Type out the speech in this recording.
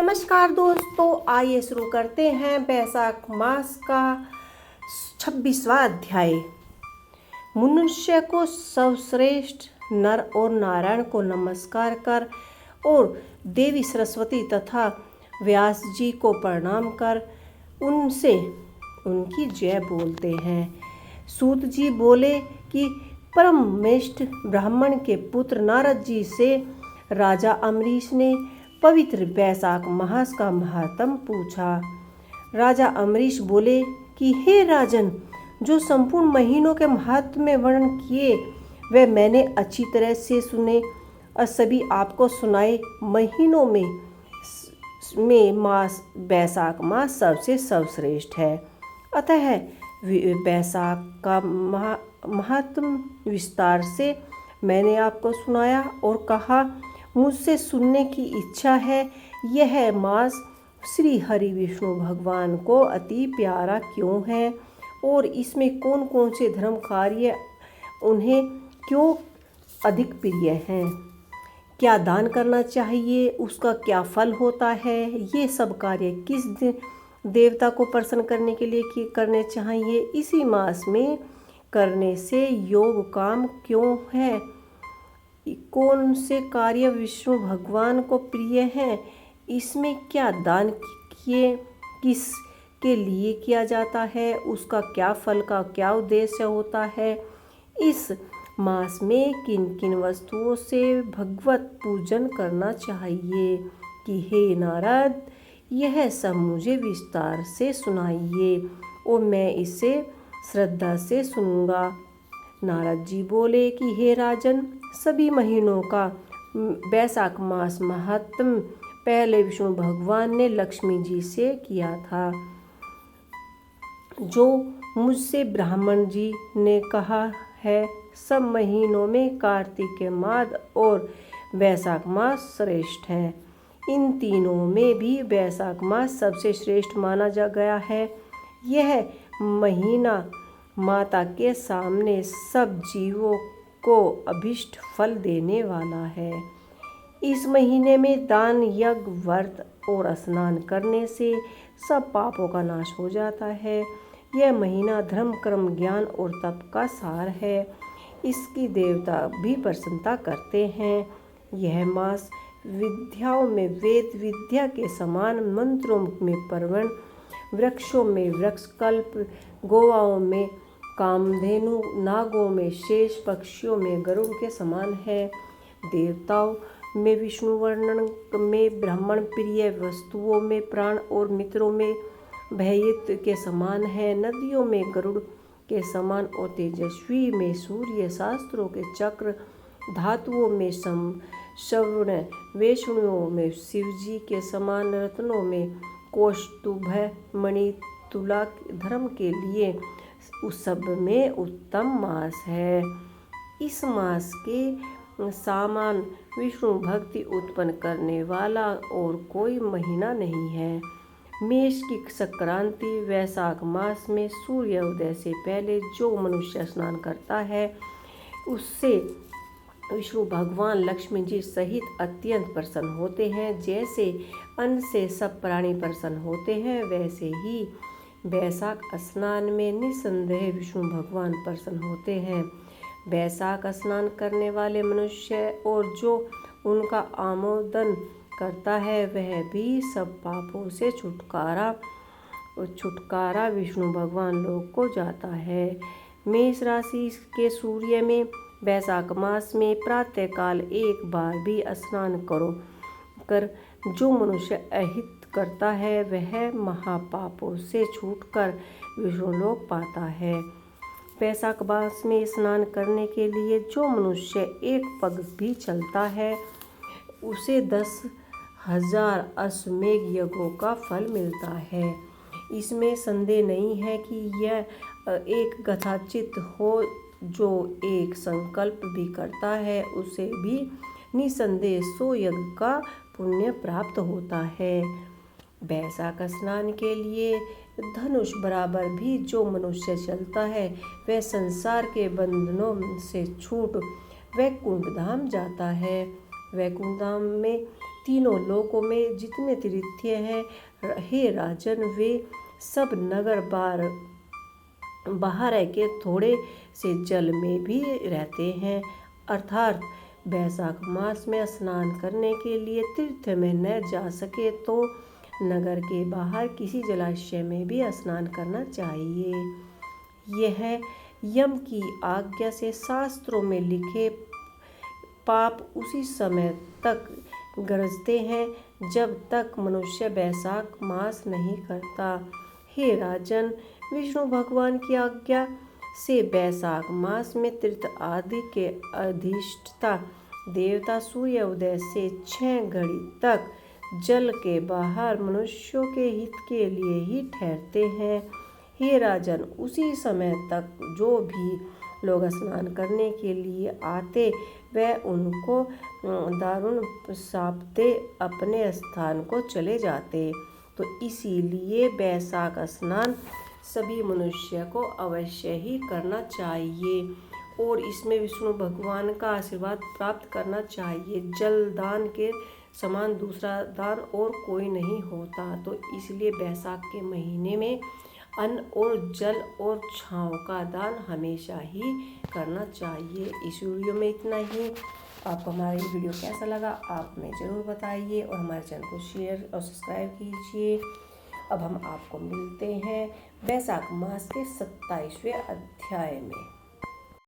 नमस्कार दोस्तों, आइए शुरू करते हैं वैशाख मास का 26वां अध्याय। मनुष्य को सर्वश्रेष्ठ नर और नारायण को नमस्कार कर और देवी सरस्वती तथा व्यास जी को प्रणाम कर उनसे उनकी जय बोलते हैं। सूत जी बोले कि परमश्रेष्ठ ब्राह्मण के पुत्र नारद जी से राजा अम्बरीश ने पवित्र वैशाख मास का महात्म पूछा। राजा अम्बरीश बोले कि हे राजन, जो संपूर्ण महीनों के महत्व में वर्णन किए वे मैंने अच्छी तरह से सुने और सभी आपको सुनाए। महीनों में मास वैशाख मास सबसे सर्वश्रेष्ठ है। अतः वैशाख का महात्म विस्तार से मैंने आपको सुनाया और कहा, मुझसे सुनने की इच्छा है। यह मास श्री हरि विष्णु भगवान को अति प्यारा क्यों है और इसमें कौन कौन से धर्म कार्य उन्हें क्यों अधिक प्रिय हैं, क्या दान करना चाहिए, उसका क्या फल होता है, ये सब कार्य किस देवता को प्रसन्न करने के लिए करने चाहिए, इसी मास में करने से योग काम क्यों है, कौन से कार्य विष्णु भगवान को प्रिय हैं, इसमें क्या दान किस के लिए किया जाता है, उसका क्या फल का क्या उद्देश्य होता है, इस मास में किन किन वस्तुओं से भगवत पूजन करना चाहिए कि हे नारद, यह सब मुझे विस्तार से सुनाइए और मैं इसे श्रद्धा से सुनूंगा। नारद जी बोले कि हे राजन, सभी महीनों का वैशाख मास महात्म पहले विष्णु भगवान ने लक्ष्मी जी से किया था, जो मुझसे ब्राह्मण जी ने कहा है। सब महीनों में कार्तिक मास और वैशाख मास श्रेष्ठ हैं। इन तीनों में भी वैशाख मास सबसे श्रेष्ठ माना जा गया है। यह महीना माता के सामने सब जीवों को अभिष्ट फल देने वाला है। इस महीने में दान, यज्ञ, व्रत और स्नान करने से सब पापों का नाश हो जाता है। यह महीना धर्म, कर्म, ज्ञान और तप का सार है। इसकी देवता भी प्रसन्नता करते हैं। यह मास विद्याओं में वेद विद्या के समान, मंत्रों में प्रवण, वृक्षों में वृक्षकल्प, गोवाओं में कामधेनु, नागों में शेष, पक्षियों में गरुड़ के समान है। देवताओं में विष्णु वर्णन में ब्राह्मण प्रिय, वस्तुओं में प्राण और मित्रों में भयित के समान है। नदियों में गरुड़ के समान और तेजस्वी में सूर्य, शास्त्रों के चक्र, धातुओं में श्रवण, वैष्णुओं में शिवजी के समान, रत्नों में कौस्तुभ मणि, तुला धर्म के लिए उस सब में उत्तम मास है। इस मास के समान विष्णु भक्ति उत्पन्न करने वाला और कोई महीना नहीं है। मेष की संक्रांति वैशाख मास में सूर्य उदय से पहले जो मनुष्य स्नान करता है, उससे विष्णु भगवान लक्ष्मी जी सहित अत्यंत प्रसन्न होते हैं। जैसे अन्न से सब प्राणी प्रसन्न होते हैं, वैसे ही वैशाख स्नान में निसंदेह विष्णु भगवान प्रसन्न होते हैं। वैशाख स्नान करने वाले मनुष्य और जो उनका आमोदन करता है, वह भी सब पापों से छुटकारा विष्णु भगवान लोक को जाता है। मेष राशि के सूर्य में वैशाख मास में प्रातःकाल एक बार भी स्नान कर जो मनुष्य अहित करता है, वह महापापों से छूटकर विष्णुलोक पाता है। वैशाख मास में स्नान करने के लिए जो मनुष्य एक पग भी चलता है, उसे 10,000 अश्वमेघ यज्ञों का फल मिलता है। इसमें संदेह नहीं है कि यह एक कथाचित हो। जो एक संकल्प भी करता है, उसे भी निसंदेह 100 यज्ञ का पुण्य प्राप्त होता है। वैशाख स्नान के लिए धनुष बराबर भी जो मनुष्य चलता है, वह संसार के बंधनों से छूट वैकुंठ धाम जाता है। वैकुंठ धाम में तीनों लोकों में जितने तीर्थ हैं, हे राजन, वे सब नगर बाहर के थोड़े से जल में भी रहते हैं। अर्थात बैसाख मास में स्नान करने के लिए तीर्थ में न जा सके तो नगर के बाहर किसी जलाशय में भी स्नान करना चाहिए। यह यम की आज्ञा से शास्त्रों में लिखे पाप उसी समय तक गरजते हैं जब तक मनुष्य बैसाख मास नहीं करता। हे राजन, विष्णु भगवान की आज्ञा से बैसाख मास में तीर्थ आदि के अधिष्ठाता देवता सूर्य उदय से 6 घड़ी तक जल के बाहर मनुष्यों के हित के लिए ही ठहरते हैं। हे राजन, उसी समय तक जो भी लोग स्नान करने के लिए आते वह उनको दारुण शाप दे अपने स्थान को चले जाते। तो इसीलिए बैसाख स्नान सभी मनुष्य को अवश्य ही करना चाहिए और इसमें विष्णु भगवान का आशीर्वाद प्राप्त करना चाहिए। जल दान के समान दूसरा दान और कोई नहीं होता। तो इसलिए बैसाख के महीने में अन्न और जल और छांव का दान हमेशा ही करना चाहिए। इस वीडियो में इतना ही। आपको हमारा ये वीडियो कैसा लगा आप हमें ज़रूर बताइए और हमारे चैनल को शेयर और सब्सक्राइब कीजिए। अब हम आपको मिलते हैं बैसाख मास के 27वें अध्याय में।